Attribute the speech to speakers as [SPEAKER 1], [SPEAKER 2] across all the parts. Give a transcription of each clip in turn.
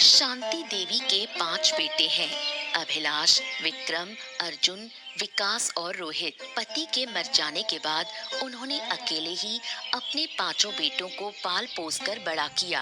[SPEAKER 1] शांति देवी के 5 बेटे हैं। अभिलाष, विक्रम, अर्जुन, विकास और रोहित। पति के मर जाने के बाद उन्होंने अकेले ही अपने 5 बेटों को पाल पोस कर बड़ा किया।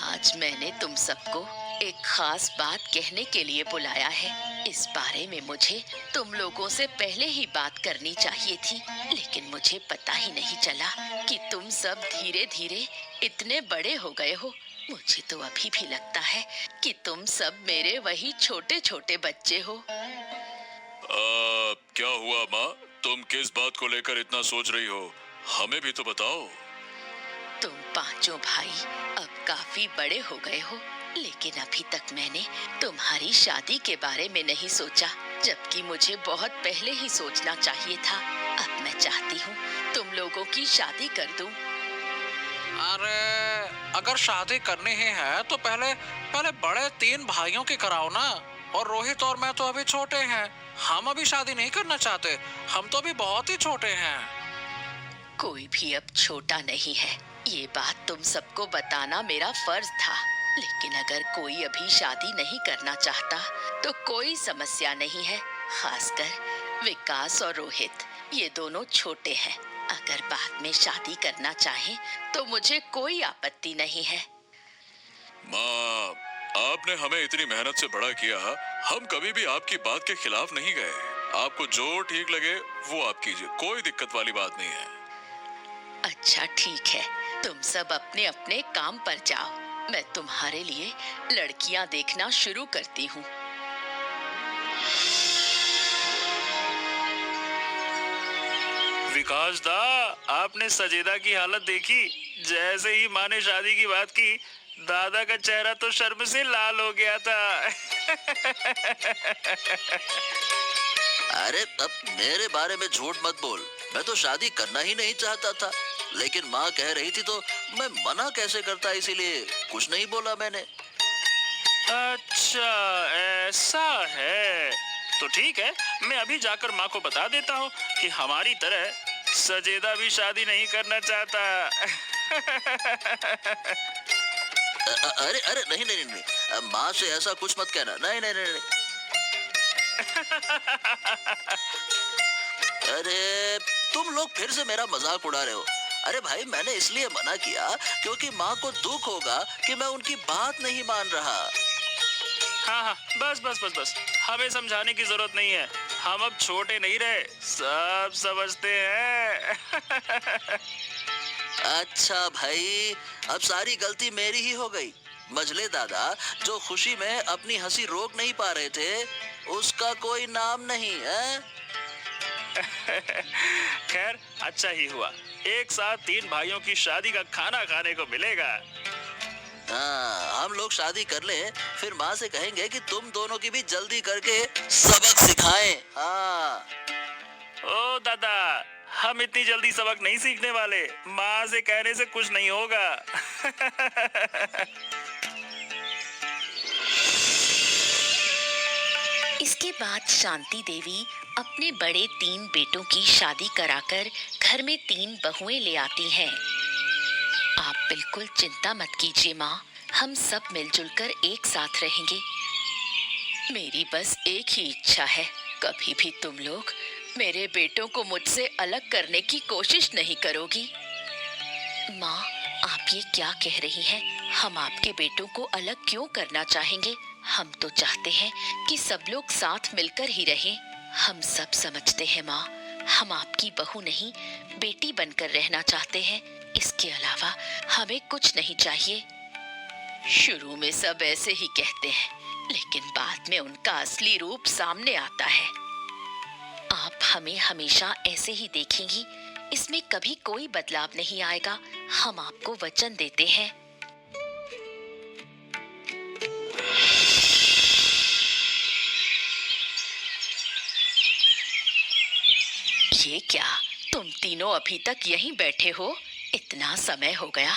[SPEAKER 1] आज मैंने तुम सबको एक खास बात कहने के लिए बुलाया है। इस बारे में मुझे तुम लोगों से पहले ही बात करनी चाहिए थी, लेकिन मुझे पता ही नहीं चला कि तुम सब धीरे धीरे इतने बड़े हो गए हो। मुझे तो अभी भी लगता है कि तुम सब मेरे वही छोटे छोटे बच्चे हो।
[SPEAKER 2] क्या हुआ माँ? तुम किस बात को लेकर इतना सोच रही हो? हमें भी तो बताओ।
[SPEAKER 1] तुम 5 भाई अब काफी बड़े हो गए हो, लेकिन अभी तक मैंने तुम्हारी शादी के बारे में नहीं सोचा, जबकि मुझे बहुत पहले ही सोचना चाहिए था। अब मैं चाहती हूँ तुम लोगों की शादी कर दूं।
[SPEAKER 3] अरे अगर शादी करनी ही है तो पहले पहले बड़े 3 भाइयों की कराओ ना। और रोहित और मैं तो अभी छोटे हैं, हम अभी शादी नहीं करना चाहते। हम तो अभी बहुत ही छोटे हैं।
[SPEAKER 1] कोई भी अब छोटा नहीं है, ये बात तुम सबको बताना मेरा फर्ज था। लेकिन अगर कोई अभी शादी नहीं करना चाहता तो कोई समस्या नहीं है। खासकर विकास और रोहित, ये दोनों छोटे हैं। अगर बाद में शादी करना चाहें तो मुझे कोई आपत्ति नहीं है।
[SPEAKER 2] माँ, आपने हमें इतनी मेहनत से बड़ा किया, हम कभी भी आपकी बात के खिलाफ नहीं गए। आपको जो ठीक लगे वो आप कीजिए, कोई दिक्कत वाली बात नहीं है।
[SPEAKER 1] अच्छा ठीक है, तुम सब अपने अपने काम पर जाओ। मैं तुम्हारे लिए लड़कियां देखना शुरू करती हूँ।
[SPEAKER 4] विकास दा, आपने सजेदा की हालत देखी? जैसे ही माँ ने शादी की बात की, दादा का चेहरा तो शर्म से लाल हो गया था।
[SPEAKER 5] अरे अब मेरे बारे में झूठ मत बोल। मैं तो शादी करना ही नहीं चाहता था, लेकिन माँ कह रही थी तो मैं मना कैसे करता, इसीलिए कुछ नहीं बोला मैंने।
[SPEAKER 4] अच्छा ऐसा है, तो ठीक है, मैं अभी जाकर माँ को बता देता हूँ कि हमारी तरह सजेदा भी शादी नहीं करना चाहता।
[SPEAKER 5] अरे अरे नहीं नहीं नहीं, माँ से ऐसा कुछ मत कहना। नहीं नहीं नहीं, नहीं। अरे तुम लोग फिर से मेरा मजाक उड़ा रहे हो। अरे भाई, मैंने इसलिए मना किया क्योंकि माँ को दुख होगा कि मैं उनकी बात नहीं मान रहा।
[SPEAKER 4] हाँ हाँ, बस बस बस बस, हमें समझाने की जरूरत नहीं है। हम अब छोटे नहीं रहे, सब समझते हैं।
[SPEAKER 5] अच्छा भाई, अब सारी गलती मेरी ही हो गई। मझले दादा जो खुशी में अपनी हंसी रोक नहीं पा रहे थे, उसका कोई नाम नहीं है।
[SPEAKER 4] खैर अच्छा ही हुआ, एक साथ 3 भाइयों की शादी का खाना खाने को मिलेगा।
[SPEAKER 5] हाँ, हम लोग शादी कर ले, फिर माँ से कहेंगे कि तुम दोनों की भी जल्दी करके सबक सिखाएं। हाँ।
[SPEAKER 4] ओ दादा, हम इतनी जल्दी सबक नहीं सीखने वाले, माँ से कहने से कुछ नहीं होगा।
[SPEAKER 1] इसके बाद शांति देवी अपने बड़े 3 बेटों की शादी कराकर घर में 3 बहुएं ले आती हैं। आप बिल्कुल चिंता मत कीजिए माँ, हम सब मिलजुल कर एक साथ रहेंगे। मेरी बस एक ही इच्छा है, कभी भी तुम लोग मेरे बेटों को मुझसे अलग करने की कोशिश नहीं करोगी। माँ, आप ये क्या कह रही हैं? हम आपके बेटों को अलग क्यों करना चाहेंगे? हम तो चाहते हैं कि सब लोग साथ मिलकर ही रहें। हम सब समझते हैं माँ, हम आपकी बहू नहीं बेटी बनकर रहना चाहते हैं। इसके अलावा हमें कुछ नहीं चाहिए। शुरू में सब ऐसे ही कहते हैं, लेकिन बाद में उनका असली रूप सामने आता है। आप हमें हमेशा ऐसे ही देखेंगी, इसमें कभी कोई बदलाव नहीं आएगा। हम आपको वचन देते हैं। ये क्या, तुम तीनों अभी तक यहीं बैठे हो? इतना समय हो गया,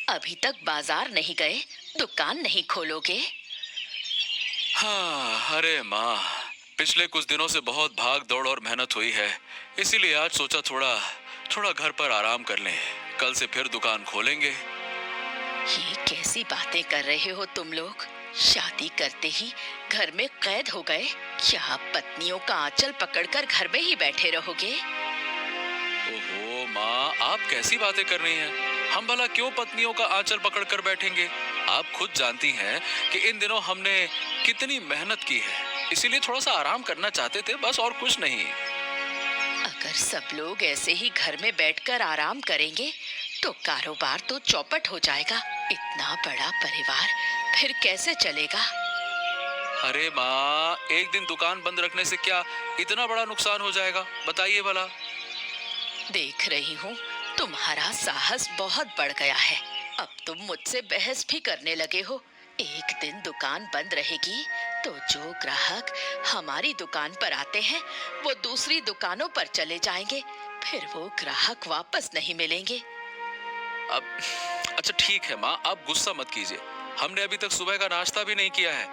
[SPEAKER 1] अभी तक बाजार नहीं गए, दुकान नहीं खोलोगे?
[SPEAKER 2] हाँ, अरे माँ, पिछले कुछ दिनों से बहुत भाग दौड़ और मेहनत हुई है, इसीलिए आज सोचा थोड़ा घर पर आराम कर लें। कल से फिर दुकान खोलेंगे।
[SPEAKER 1] ये कैसी बातें कर रहे हो तुम लोग? शादी करते ही घर में कैद हो गए? क्या पत्नियों का आंचल पकड़कर घर में ही बैठे रहोगे?
[SPEAKER 2] ओहो माँ, आप कैसी बातें कर रही हैं? हम भला क्यों पत्नियों का आंचल पकड़कर बैठेंगे? आप खुद जानती हैं कि इन दिनों हमने कितनी मेहनत की है, इसीलिए थोड़ा सा आराम करना चाहते थे, बस और कुछ नहीं।
[SPEAKER 1] अगर सब लोग ऐसे ही घर में बैठकर आराम करेंगे तो कारोबार तो चौपट हो जाएगा। इतना बड़ा परिवार फिर कैसे चलेगा?
[SPEAKER 2] अरे माँ, एक दिन दुकान बंद रखने से क्या इतना बड़ा नुकसान हो जाएगा? बताइए भला।
[SPEAKER 1] देख रही हूँ तुम्हारा साहस बहुत बढ़ गया है। अब तुम मुझसे बहस भी करने लगे हो। एक दिन दुकान बंद रहेगी तो जो ग्राहक हमारी दुकान पर आते हैं वो दूसरी दुकानों पर चले जाएंगे, फिर वो ग्राहक वापस नहीं मिलेंगे।
[SPEAKER 2] अब अच्छा ठीक है माँ, आप गुस्सा मत कीजिए। हमने अभी तक सुबह का नाश्ता भी नहीं किया है।